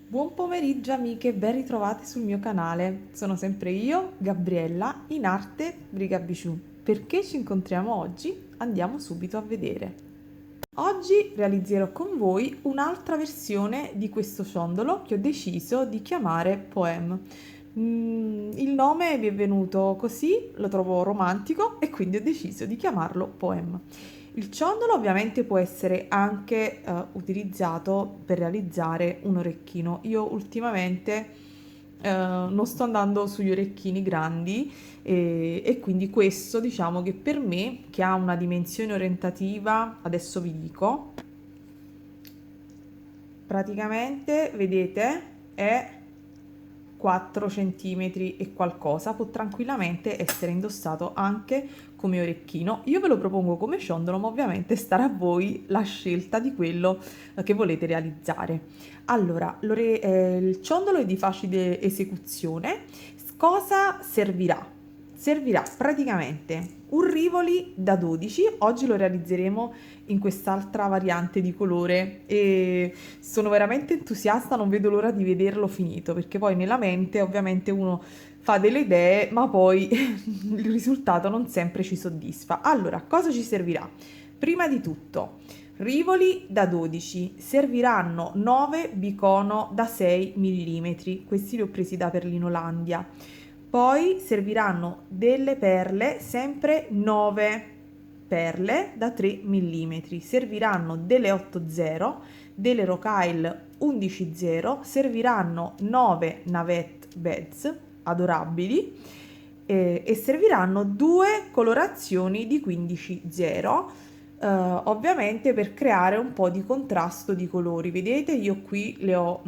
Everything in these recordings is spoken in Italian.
Buon pomeriggio amiche, ben ritrovate sul mio canale. Sono sempre io, Gabriella, in arte Brigabiciù. Perché ci incontriamo oggi? Andiamo subito a vedere. Oggi realizzerò con voi un'altra versione di questo ciondolo che ho deciso di chiamare Poem. Il nome mi è venuto così, lo trovo romantico e quindi ho deciso di chiamarlo Poem. Il ciondolo ovviamente può essere anche utilizzato per realizzare un orecchino. Io ultimamente non sto andando sugli orecchini grandi e quindi questo diciamo che per me, che ha una dimensione orientativa, adesso vi dico, praticamente vedete è 4 centimetri e qualcosa, può tranquillamente essere indossato anche come orecchino. Io ve lo propongo come ciondolo, ma ovviamente starà a voi la scelta di quello che volete realizzare. Allora, il ciondolo è di facile esecuzione. Cosa servirà? Servirà praticamente un rivoli da 12, oggi lo realizzeremo in quest'altra variante di colore e sono veramente entusiasta, non vedo l'ora di vederlo finito, perché poi nella mente ovviamente uno fa delle idee, ma poi il risultato non sempre ci soddisfa. Allora, cosa ci servirà? Prima di tutto, rivoli da 12, serviranno 9 bicono da 6 mm, questi li ho presi da Perlinolandia. Poi serviranno delle perle, sempre 9 perle da 3 mm. Serviranno delle 8-0, delle Rocaille 11-0, serviranno 9 navette beds adorabili e serviranno due colorazioni di 15-0, ovviamente per creare un po' di contrasto di colori. Vedete, io qui le ho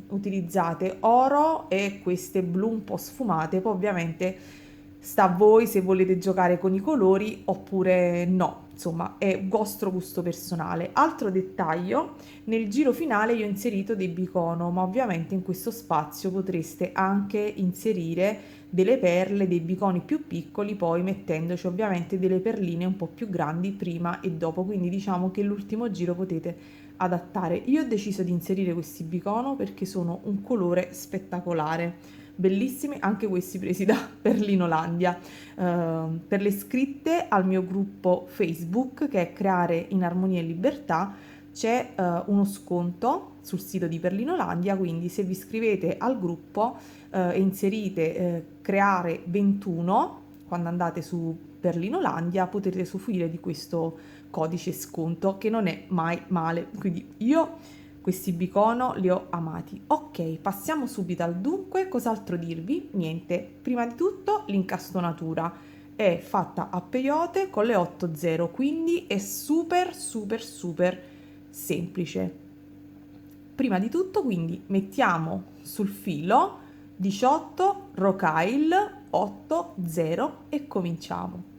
utilizzate oro e queste blu un po' sfumate, poi ovviamente sta a voi se volete giocare con i colori oppure no, insomma è vostro gusto personale. Altro dettaglio, nel giro finale io ho inserito dei bicono, ma ovviamente in questo spazio potreste anche inserire delle perle, dei biconi più piccoli, poi mettendoci ovviamente delle perline un po' più grandi prima e dopo, quindi diciamo che l'ultimo giro potete adattare. Io ho deciso di inserire questi bicono perché sono un colore spettacolare, bellissimi anche questi presi da Perlinolandia. Per le iscritte al mio gruppo Facebook, che è Creare in Armonia e Libertà, c'è uno sconto sul sito di Perlinolandia, quindi se vi iscrivete al gruppo e inserite Creare 21 quando andate su Perlinolandia, potete usufruire di questo codice sconto che non è mai male. Quindi io questi bicono li ho amati. Ok, passiamo subito al dunque. Cos'altro dirvi? Niente, prima di tutto l'incastonatura è fatta a peyote con le 8-0, quindi è super super super semplice. Prima di tutto quindi mettiamo sul filo 18 rocaille 8-0 e cominciamo.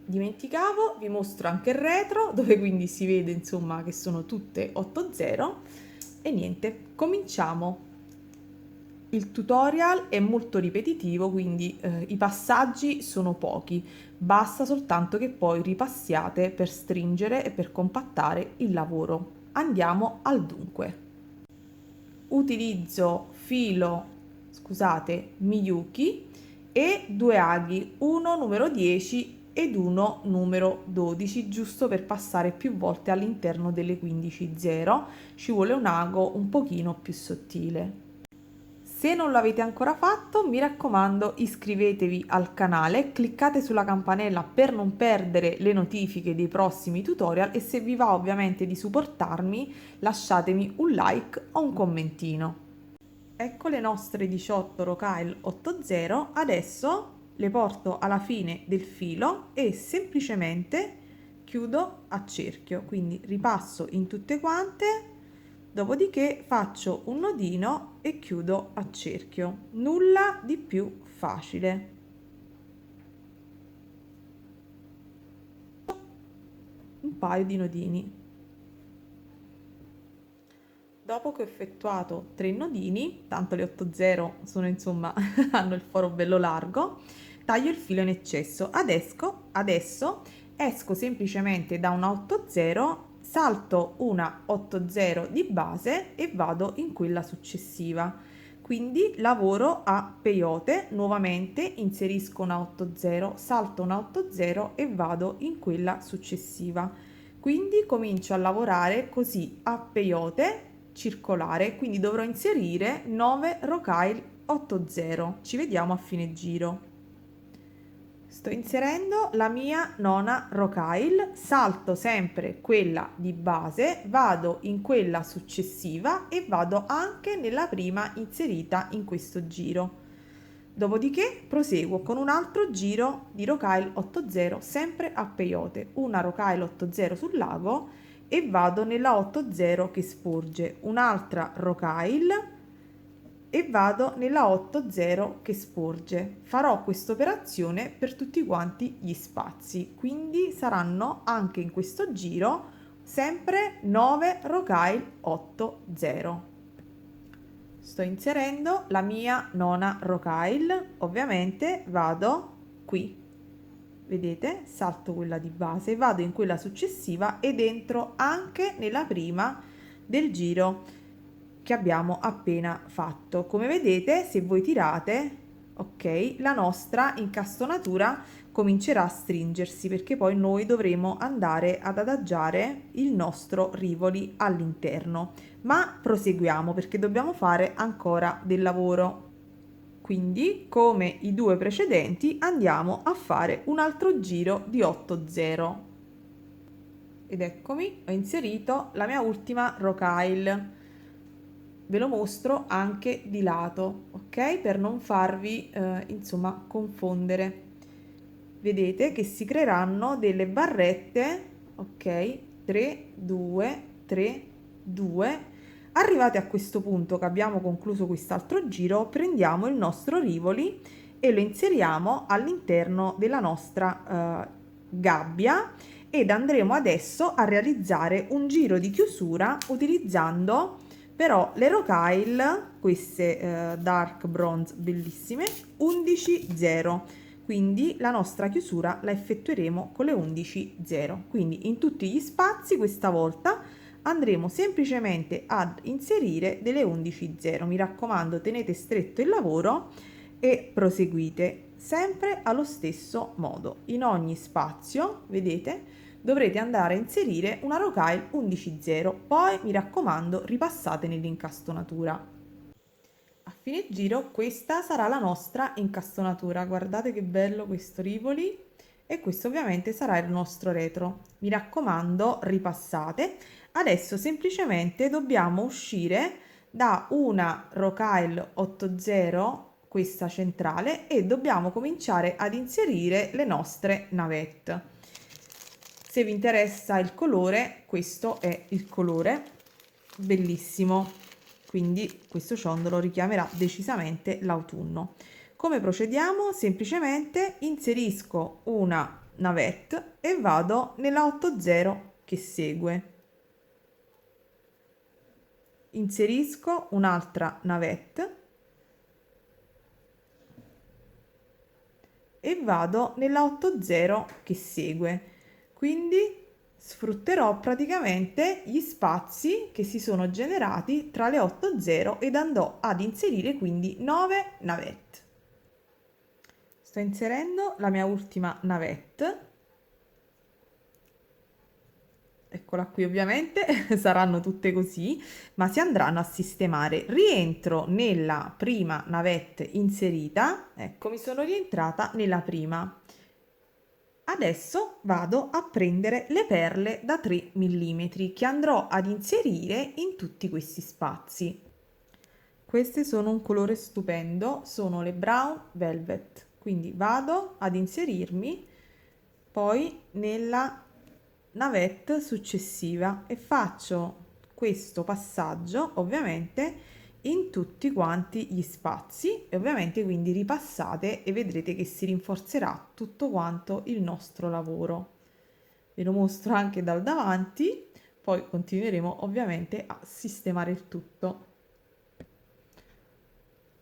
Dimenticavo, vi mostro anche il retro dove quindi si vede insomma che sono tutte 8-0 e niente, cominciamo. Il tutorial è molto ripetitivo, quindi i passaggi sono pochi, basta soltanto che poi ripassiate per stringere e per compattare il lavoro. Andiamo al dunque. Utilizzo filo, scusate, Miyuki e due aghi, uno numero 10 ed uno numero 12, giusto per passare più volte all'interno delle 15-0. Ci vuole un ago un pochino più sottile. Se non l'avete ancora fatto, mi raccomando, iscrivetevi al canale, cliccate sulla campanella per non perdere le notifiche dei prossimi tutorial e se vi va ovviamente di supportarmi, lasciatemi un like o un commentino. Ecco le nostre 18 rocaille 8-0, adesso le porto alla fine del filo e semplicemente chiudo a cerchio, quindi ripasso in tutte quante, dopodiché faccio un nodino e chiudo a cerchio, nulla di più facile. Un paio di nodini. Dopo che ho effettuato 3 nodini, tanto le 8-0 sono insomma hanno il foro bello largo, taglio il filo in eccesso. Adesso esco semplicemente da una 8-0 salto una 8-0 di base e vado in quella successiva. Quindi lavoro a peyote, nuovamente inserisco una 8-0, salto una 8-0 e vado in quella successiva. Quindi comincio a lavorare così a peyote circolare, quindi dovrò inserire 9 rocaille 8-0. Ci vediamo a fine giro. Sto inserendo la mia nona rocaille, salto sempre quella di base, vado in quella successiva e vado anche nella prima inserita in questo giro. Dopodiché proseguo con un altro giro di rocaille 8-0 sempre a peyote, una rocaille 8-0 sul lago e vado nella 8-0 che sporge, un'altra rocaille e vado nella 8-0 che sporge. Farò questa operazione per tutti quanti gli spazi, quindi saranno anche in questo giro sempre 9 rocaille 8-0. Sto inserendo la mia nona rocaille, ovviamente vado qui, vedete, salto quella di base, vado in quella successiva ed entro anche nella prima del giro che abbiamo appena fatto. Come vedete, se voi tirate, ok, la nostra incastonatura comincerà a stringersi, perché poi noi dovremo andare ad adagiare il nostro rivoli all'interno. Ma proseguiamo perché dobbiamo fare ancora del lavoro. Quindi, come i due precedenti, andiamo a fare un altro giro di 8-0. Ed eccomi, ho inserito la mia ultima rocaille. Ve lo mostro anche di lato, ok? Per non farvi insomma confondere. Vedete che si creeranno delle barrette, ok? 3, 2, 3, 2. Arrivati a questo punto che abbiamo concluso quest'altro giro, prendiamo il nostro rivoli e lo inseriamo all'interno della nostra gabbia ed andremo adesso a realizzare un giro di chiusura utilizzando però le rocaille, queste dark bronze bellissime, 11-0, quindi la nostra chiusura la effettueremo con le 11-0, quindi in tutti gli spazi questa volta andremo semplicemente ad inserire delle 11-0. Mi raccomando, tenete stretto il lavoro e proseguite sempre allo stesso modo. In ogni spazio, vedete, dovrete andare a inserire una rocaille 11-0, poi mi raccomando ripassate nell'incastonatura. A fine giro questa sarà la nostra incastonatura, guardate che bello questo rivoli e questo ovviamente sarà il nostro retro. Mi raccomando ripassate. Adesso semplicemente dobbiamo uscire da una rocaille 8-0, questa centrale, e dobbiamo cominciare ad inserire le nostre navette. Se vi interessa il colore, questo è il colore, bellissimo, quindi questo ciondolo richiamerà decisamente l'autunno. Come procediamo? Semplicemente inserisco una navette e vado nella 8-0 che segue. Inserisco un'altra navette e vado nella 8-0 che segue. Quindi sfrutterò praticamente gli spazi che si sono generati tra le 8-0 ed andrò ad inserire quindi 9 navette. Sto inserendo la mia ultima navette. Eccola qui, ovviamente saranno tutte così, ma si andranno a sistemare. Rientro nella prima navette inserita, ecco, mi sono rientrata nella prima. Adesso vado a prendere le perle da 3 mm che andrò ad inserire in tutti questi spazi. Queste sono un colore stupendo, sono le brown velvet, quindi vado ad inserirmi poi nella navette successiva e faccio questo passaggio ovviamente in tutti quanti gli spazi e ovviamente quindi ripassate e vedrete che si rinforzerà tutto quanto il nostro lavoro. Ve lo mostro anche dal davanti, poi continueremo ovviamente a sistemare il tutto.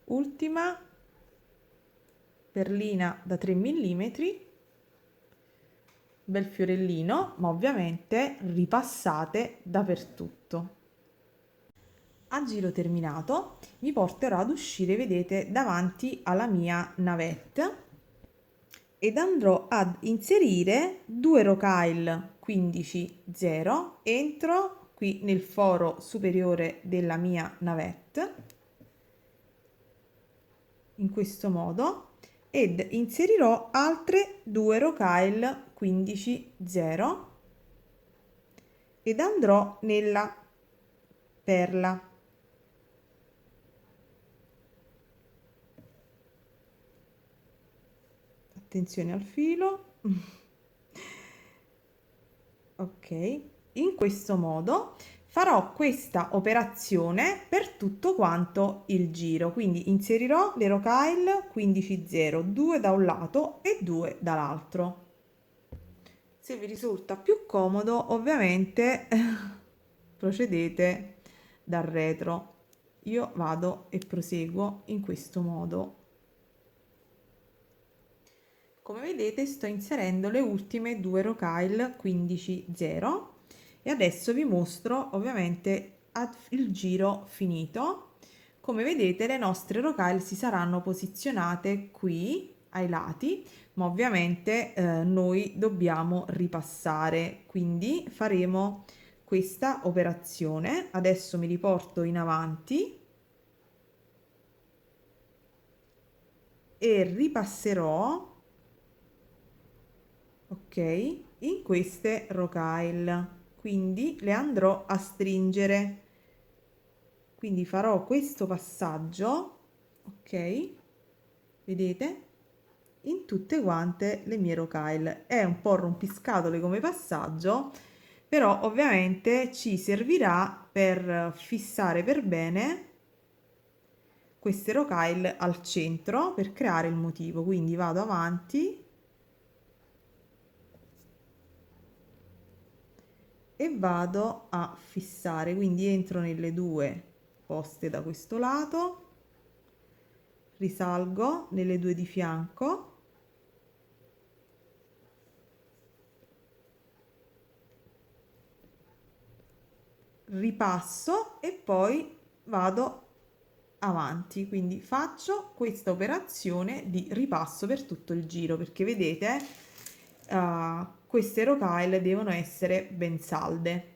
Ultima perlina da 3 mm bel fiorellino, ma ovviamente ripassate dappertutto. A giro terminato mi porterò ad uscire, vedete, davanti alla mia navette ed andrò ad inserire 2 rocaille 15-0 entro qui nel foro superiore della mia navette, in questo modo, ed inserirò altre 2 rocaille 15-0 ed andrò nella perla. Attenzione al filo. Ok, in questo modo farò questa operazione per tutto quanto il giro, quindi inserirò le rocaille 15-0, 2 da un lato e 2 dall'altro. Se vi risulta più comodo, ovviamente procedete dal retro. Io vado e proseguo in questo modo. Come vedete sto inserendo le ultime 2 rocaille 15-0 e adesso vi mostro ovviamente il giro finito. Come vedete le nostre rocaille si saranno posizionate qui ai lati, ma ovviamente noi dobbiamo ripassare, quindi faremo questa operazione. Adesso mi riporto in avanti e ripasserò, ok, in queste rocaille, quindi le andrò a stringere, quindi farò questo passaggio, ok, vedete, in tutte quante le mie rocaille. È un po' rompiscatole come passaggio, però ovviamente ci servirà per fissare per bene queste rocaille al centro per creare il motivo. Quindi vado avanti e vado a fissare, quindi entro nelle 2 poste da questo lato, risalgo nelle 2 di fianco, ripasso e poi vado avanti, quindi faccio questa operazione di ripasso per tutto il giro, perché vedete queste rocaille devono essere ben salde.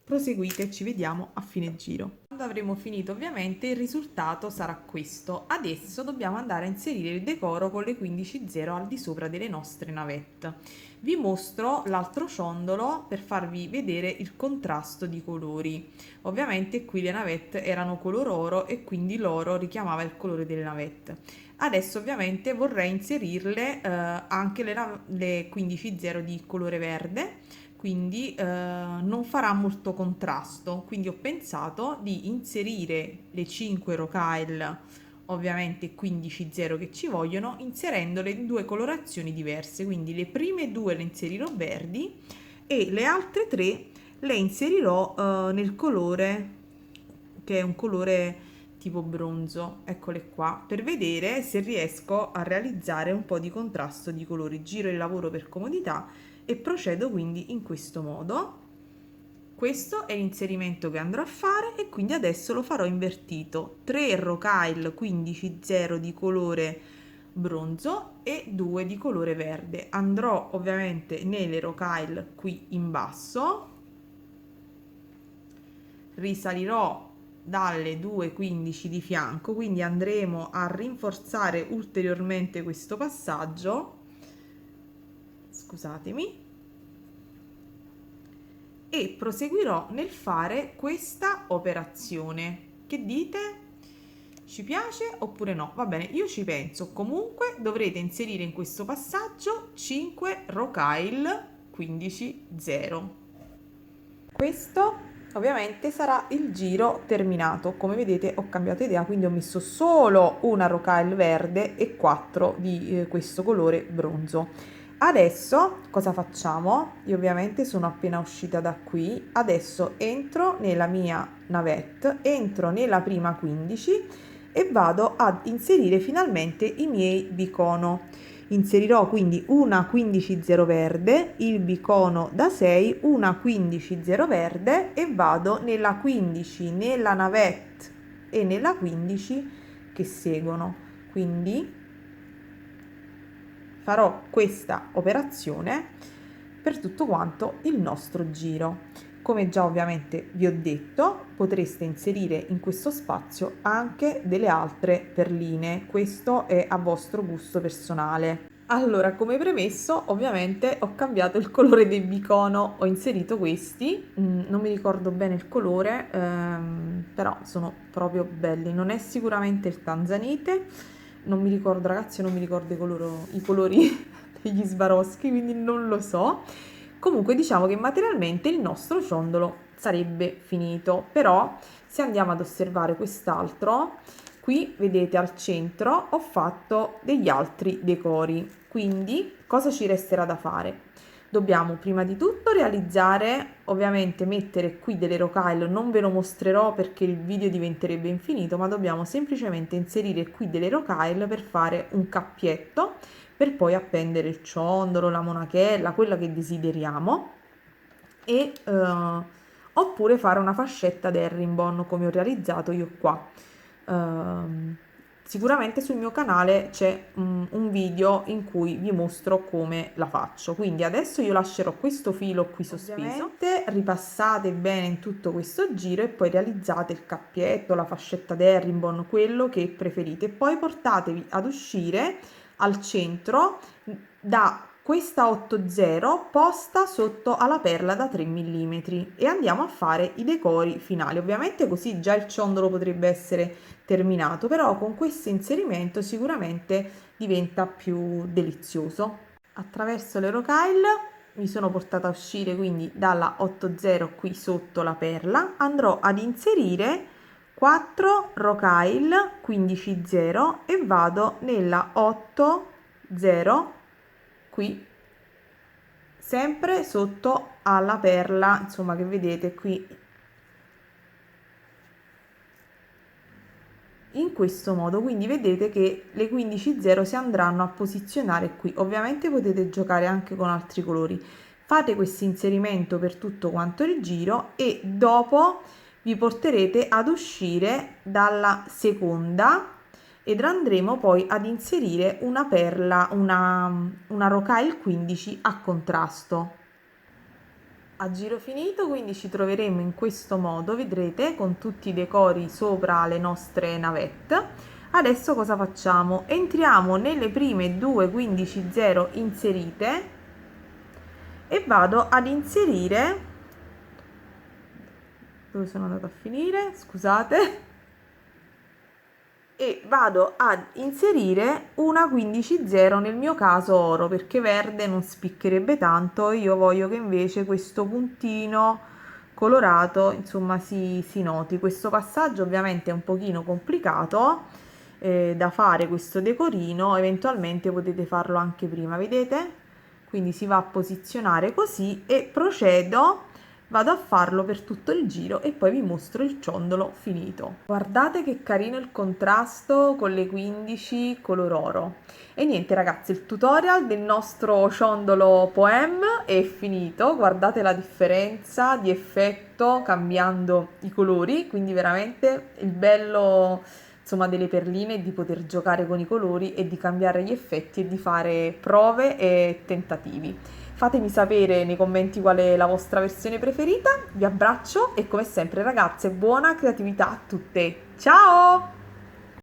Proseguite, ci vediamo a fine giro. Quando avremo finito ovviamente il risultato sarà questo. Adesso dobbiamo andare a inserire il decoro con le 15-0 al di sopra delle nostre navette. Vi mostro l'altro ciondolo per farvi vedere il contrasto di colori. Ovviamente qui le navette erano color oro e quindi l'oro richiamava il colore delle navette. Adesso ovviamente vorrei inserirle anche le 15-0 di colore verde, quindi non farà molto contrasto, quindi ho pensato di inserire le 5 rocaille ovviamente 15-0 che ci vogliono, inserendole in 2 colorazioni diverse, quindi le prime 2 le inserirò verdi e le altre 3 le inserirò nel colore che è un colore tipo bronzo, eccole qua, per vedere se riesco a realizzare un po' di contrasto di colori. Giro il lavoro per comodità e procedo quindi in questo modo. Questo è l'inserimento che andrò a fare e quindi adesso lo farò invertito: 3 rocaille 15-0 di colore bronzo e 2 di colore verde. Andrò ovviamente nelle rocaille qui in basso, risalirò dalle 2,15 di fianco, quindi andremo a rinforzare ulteriormente questo passaggio, scusatemi, e proseguirò nel fare questa operazione. Che dite? Ci piace oppure no? Va bene, io ci penso. Comunque dovrete inserire in questo passaggio 5 rocaille 15-0. Questo ovviamente sarà il giro terminato. Come vedete ho cambiato idea, quindi ho messo solo una rocaille verde e 4 di questo colore bronzo. Adesso cosa facciamo? Io ovviamente sono appena uscita da qui, adesso entro nella mia navette, entro nella prima 15 e vado ad inserire finalmente i miei bicono. Inserirò quindi una 15-0 verde, il bicono da 6, una 15-0 verde e vado nella 15, nella navette e nella 15 che seguono. Quindi farò questa operazione per tutto quanto il nostro giro. Come già ovviamente vi ho detto, potreste inserire in questo spazio anche delle altre perline, questo è a vostro gusto personale. Allora, come premesso, ovviamente ho cambiato il colore del bicono, ho inserito questi, non mi ricordo bene il colore, però sono proprio belli, non è sicuramente il tanzanite, non mi ricordo ragazzi, non mi ricordo i colori degli Swarovski, quindi non lo so. Comunque diciamo che materialmente il nostro ciondolo sarebbe finito, però se andiamo ad osservare quest'altro, qui vedete al centro ho fatto degli altri decori, quindi cosa ci resterà da fare? Dobbiamo prima di tutto realizzare, ovviamente mettere qui delle rocaille, non ve lo mostrerò perché il video diventerebbe infinito, ma dobbiamo semplicemente inserire qui delle rocaille per fare un cappietto, per poi appendere il ciondolo, la monachella, quella che desideriamo, e oppure fare una fascetta d'herringbone come ho realizzato io qua. Sicuramente sul mio canale c'è un video in cui vi mostro come la faccio, quindi adesso io lascerò questo filo qui sospeso. Ovviamente ripassate bene in tutto questo giro e poi realizzate il cappietto, la fascetta d'herringbone, quello che preferite, poi portatevi ad uscire al centro da questa 8-0 posta sotto alla perla da 3 mm e andiamo a fare i decori finali. Ovviamente così già il ciondolo potrebbe essere terminato, però con questo inserimento sicuramente diventa più delizioso. Attraverso le rocaille mi sono portata a uscire quindi dalla 8-0 qui sotto la perla, andrò ad inserire 4 rocaille 15-0 e vado nella 8-0 qui sempre sotto alla perla, insomma, che vedete qui in questo modo. Quindi vedete che le 15-0 si andranno a posizionare qui. Ovviamente potete giocare anche con altri colori. Fate questo inserimento per tutto quanto il giro e dopo vi porterete ad uscire dalla seconda ed andremo poi ad inserire una perla, una rocaille 15 a contrasto. A giro finito, quindi ci troveremo in questo modo, vedrete, con tutti i decori sopra le nostre navette. Adesso cosa facciamo? Entriamo nelle prime due 15-0 inserite e vado ad inserire, dove sono andata a finire? Scusate. E vado ad inserire una 15-0, nel mio caso oro, perché verde non spiccherebbe tanto, io voglio che invece questo puntino colorato insomma si noti. Questo passaggio ovviamente è un pochino complicato da fare, questo decorino, eventualmente potete farlo anche prima, vedete? Quindi si va a posizionare così e procedo. Vado a farlo per tutto il giro e poi vi mostro il ciondolo finito. Guardate che carino il contrasto con le 15 color oro. E niente ragazzi, il tutorial del nostro ciondolo Poème è finito. Guardate la differenza di effetto cambiando i colori, quindi veramente il bello insomma delle perline è di poter giocare con i colori e di cambiare gli effetti e di fare prove e tentativi. Fatemi sapere nei commenti qual è la vostra versione preferita, vi abbraccio e come sempre ragazze buona creatività a tutte, ciao!